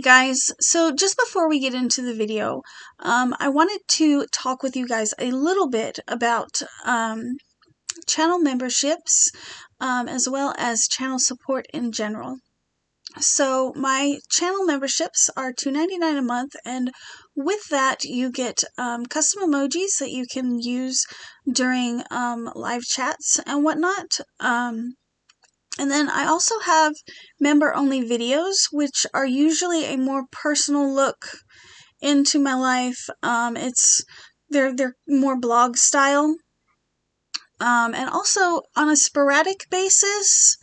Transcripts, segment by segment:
guys, so just before we get into the video, I wanted to talk with you guys a little bit about channel memberships as well as channel support in general. So my channel memberships are $2.99 a month, and with that you get custom emojis that you can use during live chats and whatnot. And then I also have member-only videos, which are usually a more personal look into my life. They're more blog style. And also on a sporadic basis,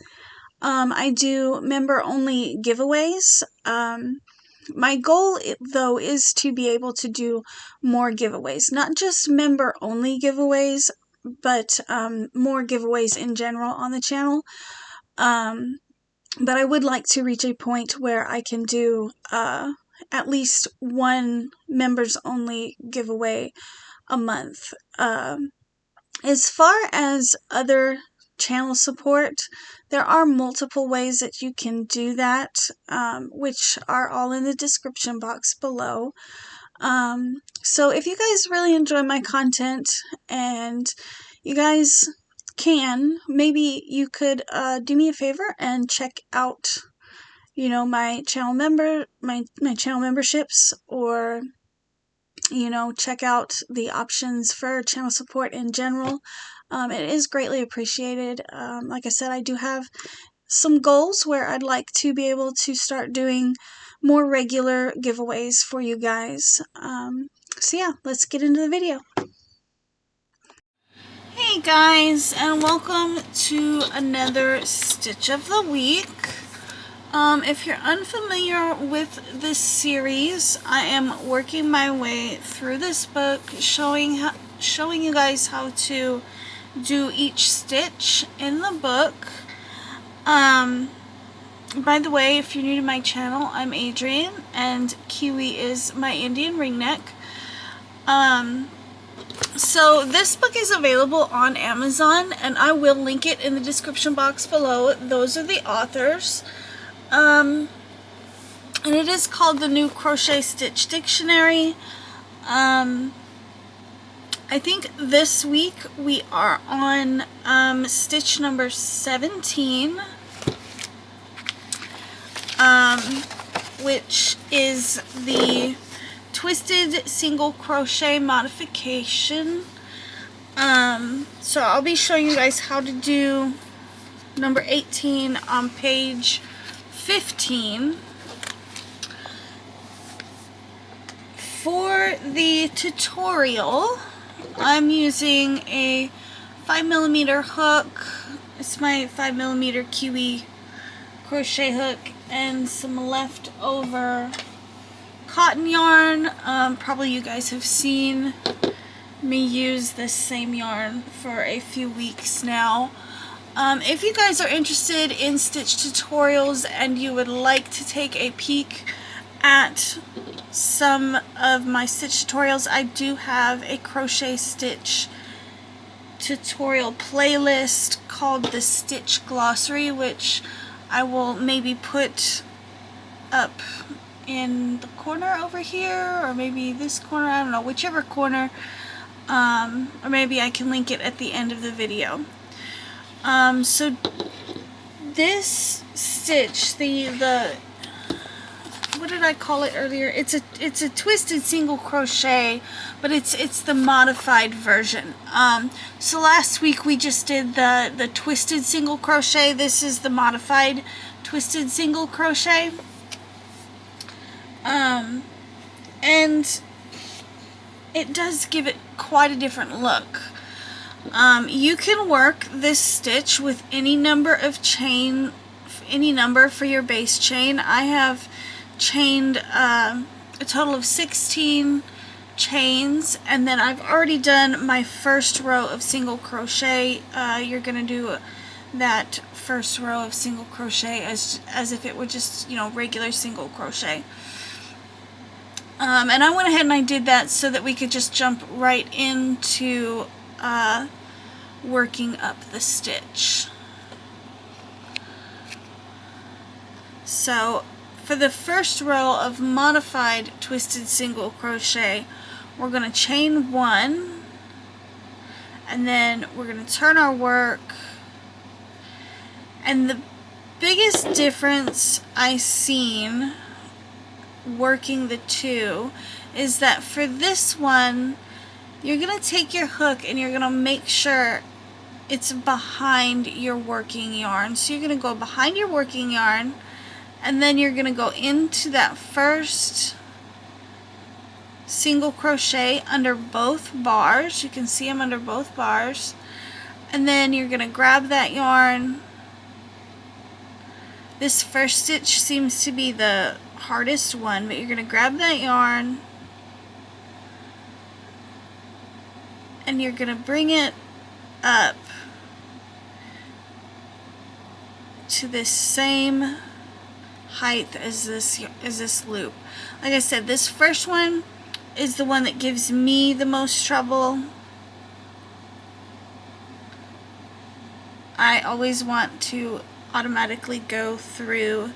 I do member-only giveaways. My goal, though, is to be able to do more giveaways. Not just member-only giveaways, but more giveaways in general on the channel. But I would like to reach a point where I can do at least one members only giveaway a month. As far as other channel support, there are multiple ways that you can do that, which are all in the description box below. So if you guys really enjoy my content and you guys can, maybe you could do me a favor and check out, my channel channel memberships, or check out the options for channel support in general. It is greatly appreciated. Like I said, I do have some goals where I'd like to be able to start doing more regular giveaways for you guys. So yeah, let's get into the video. Hey guys, and welcome to another Stitch of the Week. If you're unfamiliar with this series, I am working my way through this book, showing you guys how to do each stitch in the book. By the way, if you're new to my channel, I'm Adrian, and Kiwi is my Indian ringneck. So this book is available on Amazon, and I will link it in the description box below. Those are the authors. And it is called the New Crochet Stitch Dictionary. I think this week we are on stitch number 17, which is the twisted single crochet modification. So I'll be showing you guys how to do number 18 on page 15. For the tutorial, I'm using a 5mm hook. It's my 5mm Kiwi crochet hook and some leftover cotton yarn. Probably you guys have seen me use this same yarn for a few weeks now. If you guys are interested in stitch tutorials and you would like to take a peek at some of my stitch tutorials, I do have a crochet stitch tutorial playlist called the Stitch Glossary, which I will maybe put up in the corner over here, or maybe this corner, I don't know, whichever corner, or maybe I can link it at the end of the video. So this stitch, the what did I call it earlier? It's a twisted single crochet, but it's the modified version. So last week we just did the twisted single crochet. This is the modified twisted single crochet. And it does give it quite a different look. You can work this stitch with any number of chain, any number for your base chain. I have chained a total of 16 chains, and then I've already done my first row of single crochet. You're going to do that first row of single crochet as if it were just, regular single crochet. And I went ahead and I did that so that we could just jump right into working up the stitch. So for the first row of modified twisted single crochet, we're going to chain 1, and then we're going to turn our work. And the biggest difference I've seen working the two is that for this one, you're going to take your hook and you're going to make sure it's behind your working yarn. So you're going to go behind your working yarn, and then you're going to go into that first single crochet under both bars. You can see them under both bars. And then you're going to grab that yarn. This first stitch seems to be the hardest one, but you're going to grab that yarn and you're going to bring it up to this same height as this loop. Like I said, this first one is the one that gives me the most trouble. I always want to automatically go through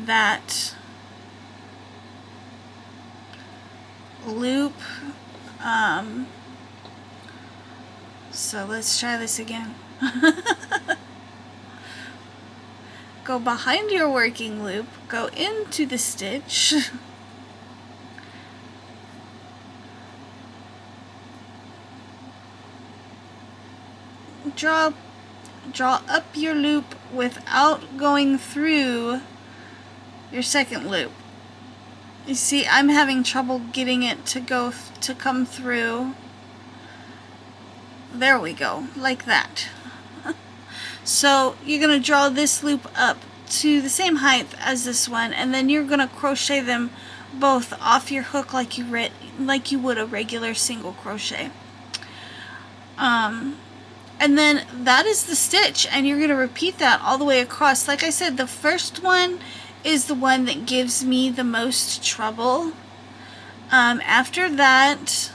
that loop. So let's try this again. Go behind your working loop, go into the stitch, draw up your loop without going through your second loop. You see, I'm having trouble getting it to come through. There we go, like that. So you're going to draw this loop up to the same height as this one, and then you're going to crochet them both off your hook like you would a regular single crochet. And then that is the stitch, and you're going to repeat that all the way across. Like I said, the first one is the one that gives me the most trouble. After that,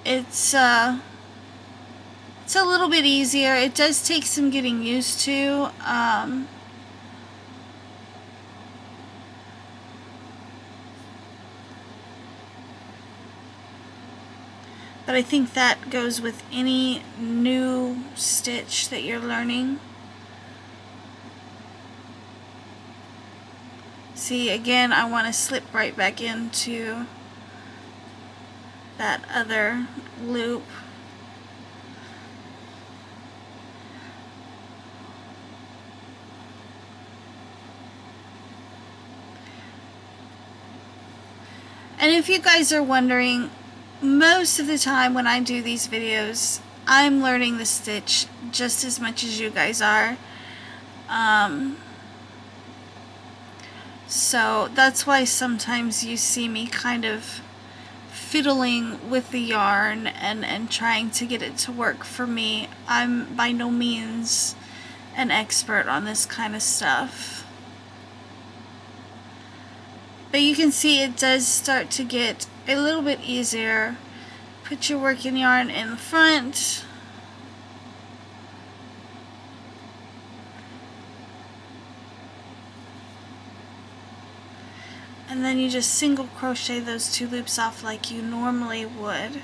it's a little bit easier. It does take some getting used to. But I think that goes with any new stitch that you're learning. See, again, I want to slip right back into that other loop. And if you guys are wondering, most of the time when I do these videos, I'm learning the stitch just as much as you guys are. So that's why sometimes you see me kind of fiddling with the yarn and trying to get it to work for me. I'm by no means an expert on this kind of stuff. But you can see it does start to get a little bit easier. Put your working yarn in the front. And then you just single crochet those 2 loops off like you normally would.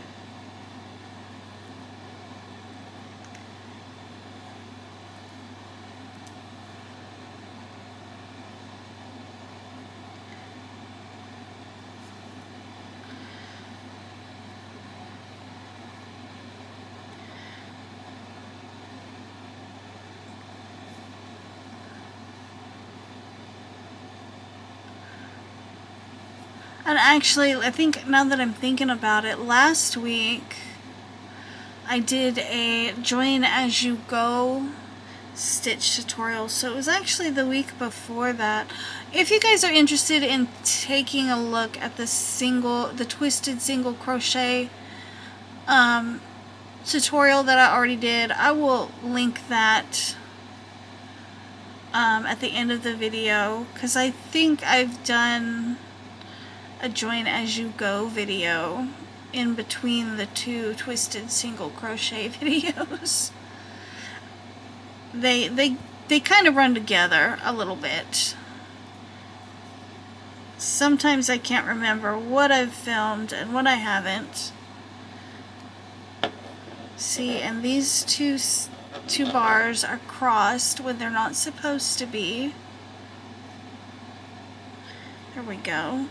And actually, I think now that I'm thinking about it, last week I did a join as you go stitch tutorial, so it was actually the week before that. If you guys are interested in taking a look at the twisted single crochet tutorial that I already did, I will link that at the end of the video, because I think I've done a join as you go video in between the 2 twisted single crochet videos. They kind of run together a little bit. sometimes I can't remember what I've filmed and what I haven't. See, and these two bars are crossed when they're not supposed to be. There we go.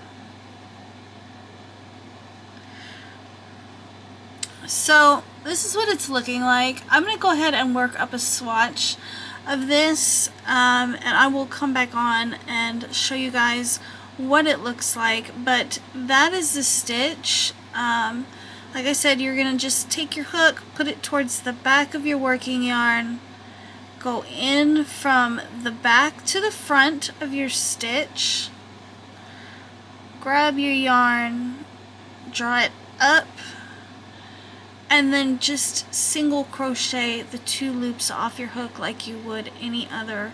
So this is what it's looking like. I'm going to go ahead and work up a swatch of this, and I will come back on and show you guys what it looks like. But that is the stitch. Like I said, you're going to just take your hook, put it towards the back of your working yarn, go in from the back to the front of your stitch, grab your yarn, draw it up, and then just single crochet the 2 loops off your hook like you would any other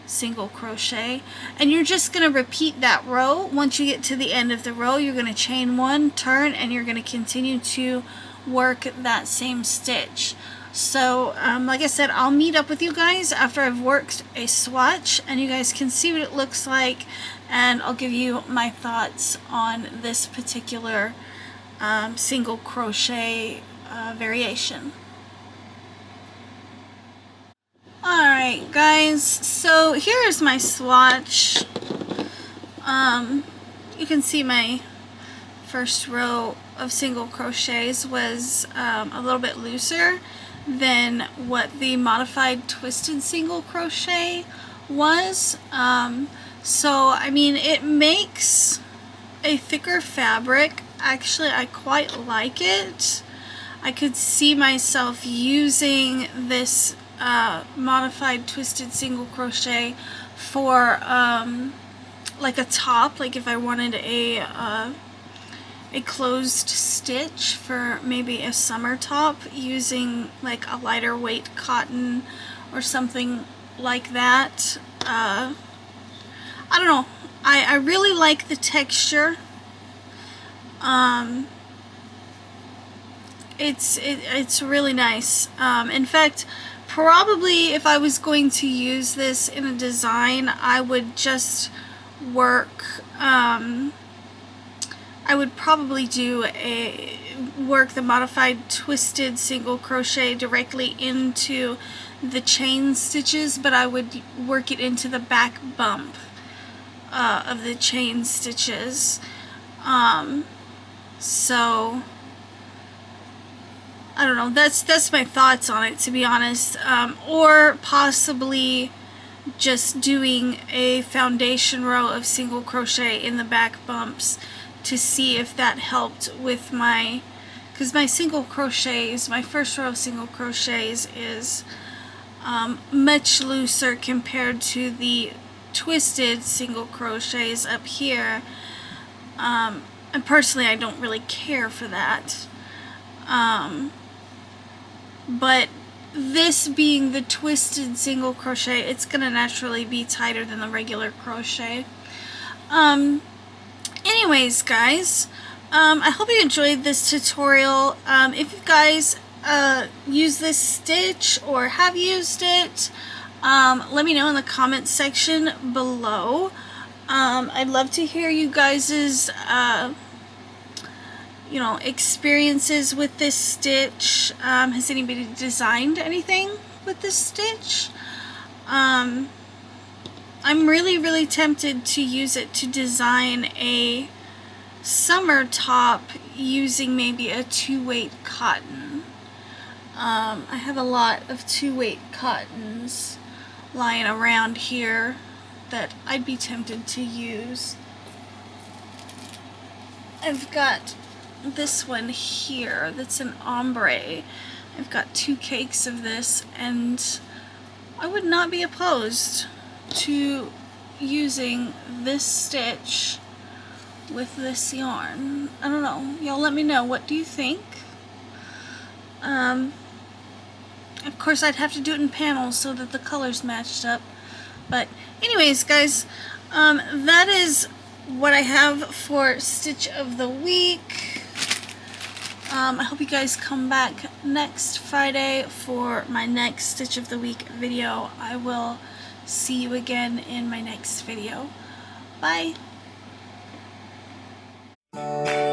single crochet. And you're just going to repeat that row. Once you get to the end of the row, you're going to chain 1, turn, and you're going to continue to work that same stitch. So like I said, I'll meet up with you guys after I've worked a swatch and you guys can see what it looks like, and I'll give you my thoughts on this particular single crochet variation. Alright guys, so here is my swatch. You can see my first row of single crochets was a little bit looser than what the modified twisted single crochet was. So I mean, it makes a thicker fabric. Actually, I quite like it. I could see myself using this modified twisted single crochet for like a top, like if I wanted a closed stitch for maybe a summer top, using like a lighter weight cotton or something like that. I don't know, I really like the texture. It's really nice. In fact, probably if I was going to use this in a design, I would just work, I would probably work the modified twisted single crochet directly into the chain stitches, but I would work it into the back bump of the chain stitches. So I don't know, that's my thoughts on it, to be honest. Or possibly just doing a foundation row of single crochet in the back bumps to see if that helped with my, because my single crochets, my first row of single crochets is much looser compared to the twisted single crochets up here. And personally, I don't really care for that. But this being the twisted single crochet, it's gonna naturally be tighter than the regular crochet. Anyways guys, I hope you enjoyed this tutorial. If you guys use this stitch or have used it, let me know in the comments section below. I'd love to hear you guys's you know, experiences with this stitch. Has anybody designed anything with this stitch? I'm really tempted to use it to design a summer top using maybe a 2-weight cotton. I have a lot of 2-weight cottons lying around here that I'd be tempted to use. I've got this one here that's an ombre. I've got 2 cakes of this, and I would not be opposed to using this stitch with this yarn. I don't know, y'all let me know, what do you think? Of course I'd have to do it in panels so that the colors matched up, but anyways guys, that is what I have for Stitch of the Week. I hope you guys come back next Friday for my next Stitch of the Week video. I will see you again in my next video. Bye! Bye.